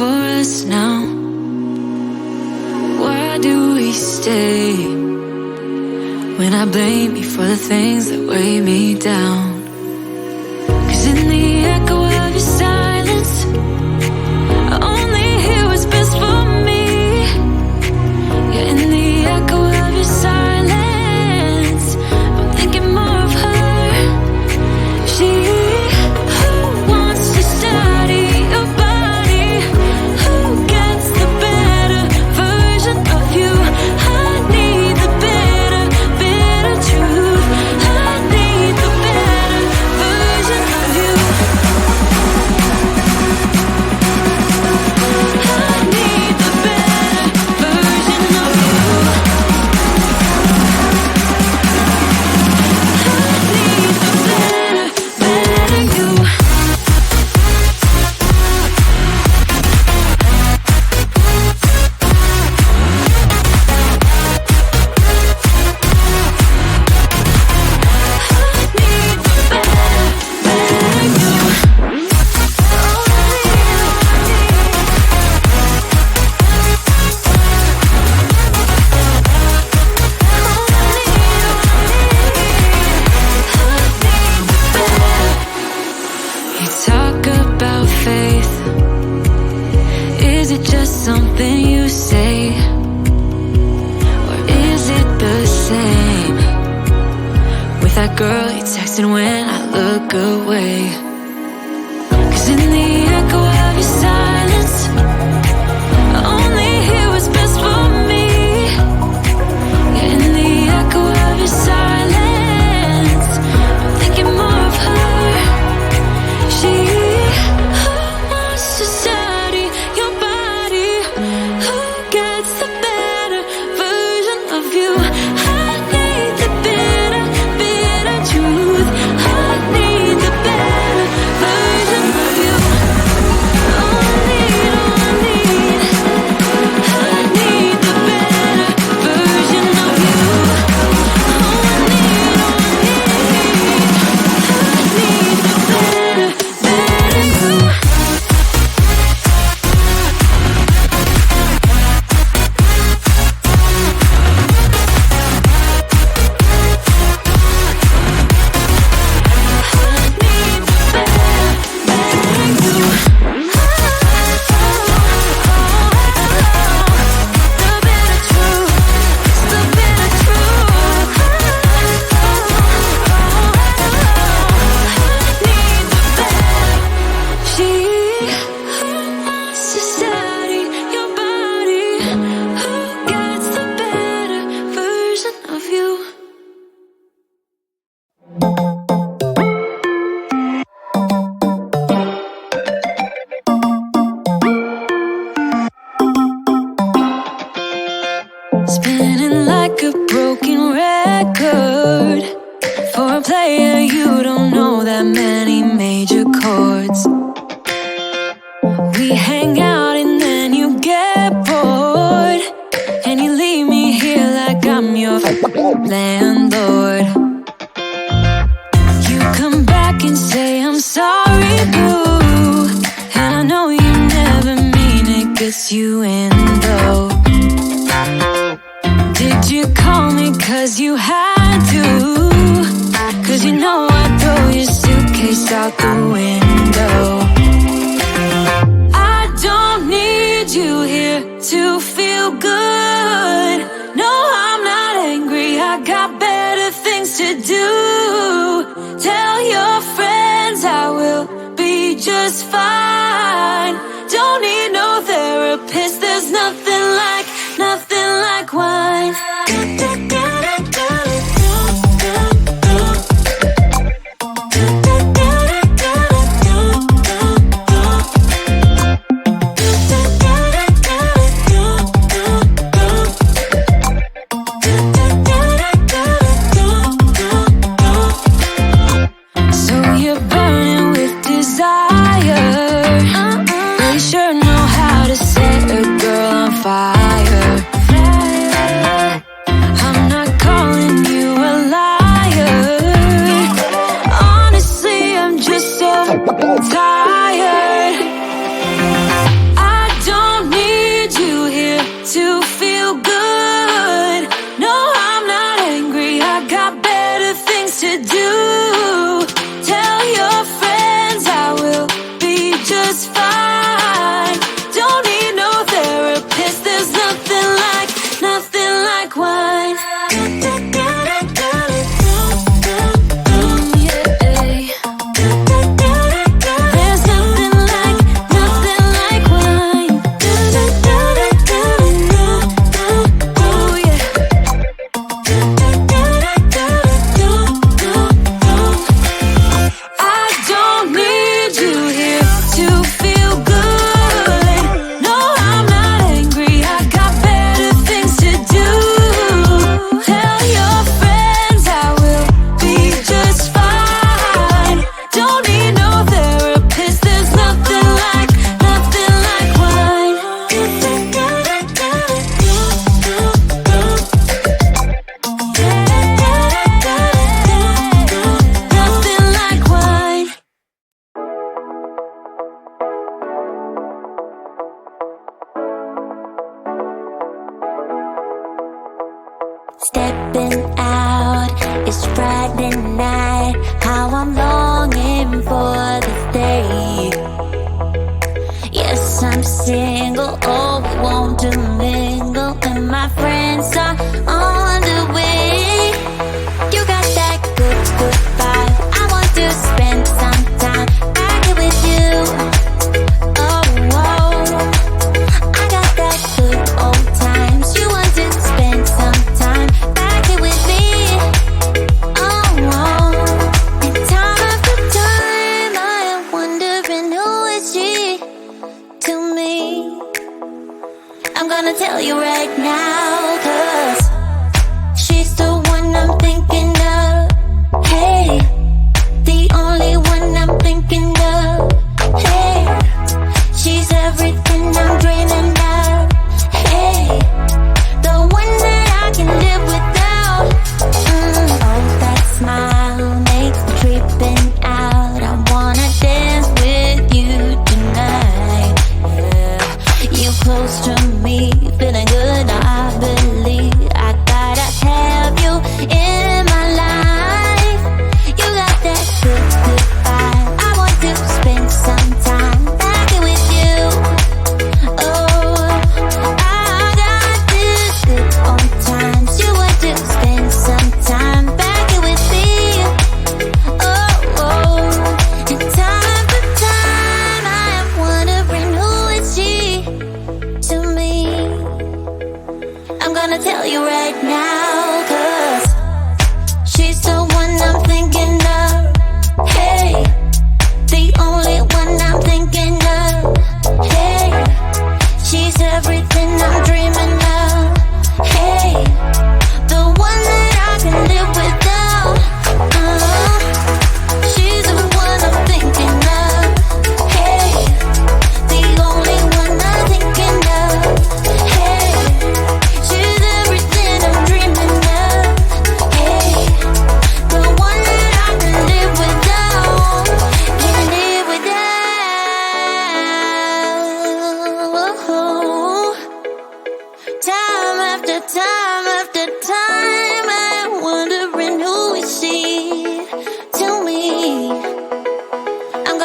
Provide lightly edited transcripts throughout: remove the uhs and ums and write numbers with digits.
for us now? Why do we stay when I blame you for the things that weigh me down? 'Cause in the echo of your silence, I only hear what's best for me. Yeah, in the echo of your silence, I'm thinking more of her. She who wants to study your body, who gets the better version of you. I need the better truth. I need the better version of you. I need the better version of you. Talk about faith. Is it just something you say? Or is it the same with that girl you texted when I look away? 'Cause in the echo of your silence, I only hear what's best for me. Yeah, in the echo of your silence, I'm thinking more of her. She who wants to study your body, who gets the better version of you. I need the better truth. I need the better version of you. Oh, I need, I need the better version of you. Oh, I need the better you. Spinning like a broken record. For a player, you don't know that many major chords. We hang out and then you get bored, and you leave me here like I'm your landlord. You come back and say, I'm sorry, boo, and I know you never mean it, gets you in though. Did you call me 'cause you had to? 'Cause you know I'd throw your suitcase out the window. I don't need you here to feel good. No, I'm not angry, I got better things to do. Tell your friends I will be just fine. Don't need no therapist, there's nothing like wine. So you're burning with desire.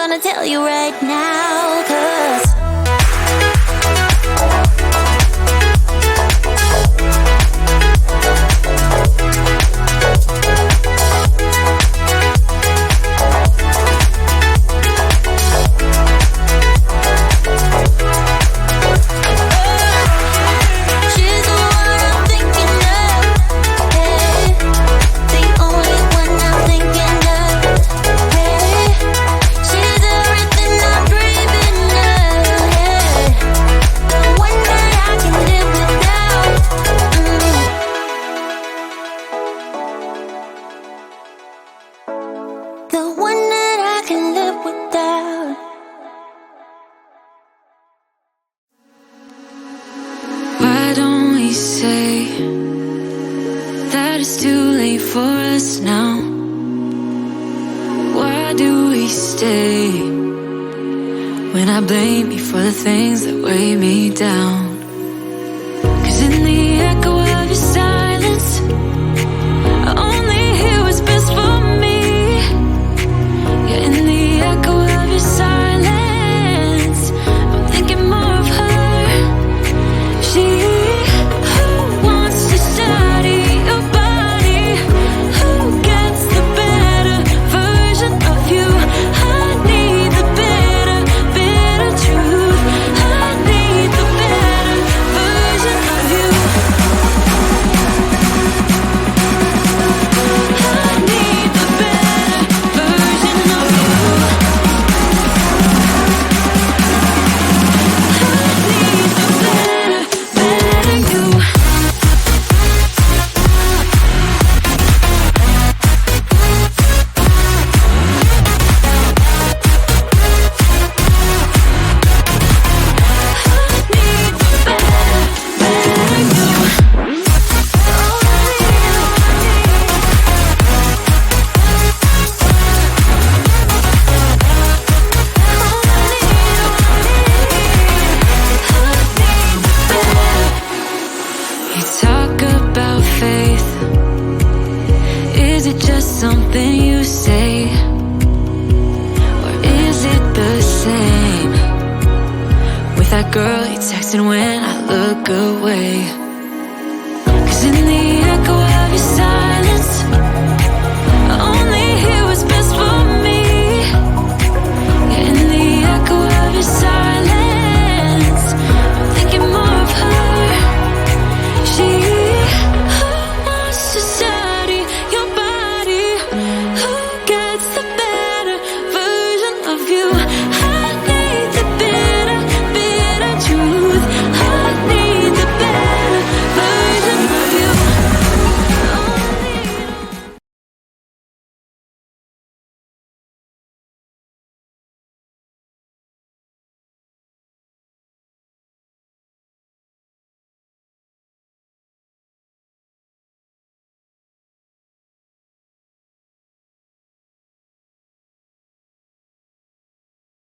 gonna tell you right now, 'cause it's too late for us now. Why do we stay when I blame you for the things that weigh me down? 'Cause in the echo of your silence, I only hear what's best for me. Yeah, in the echo of your silence, I'm thinking more of her. She something you say, or is it the same with that girl you texting when I look away?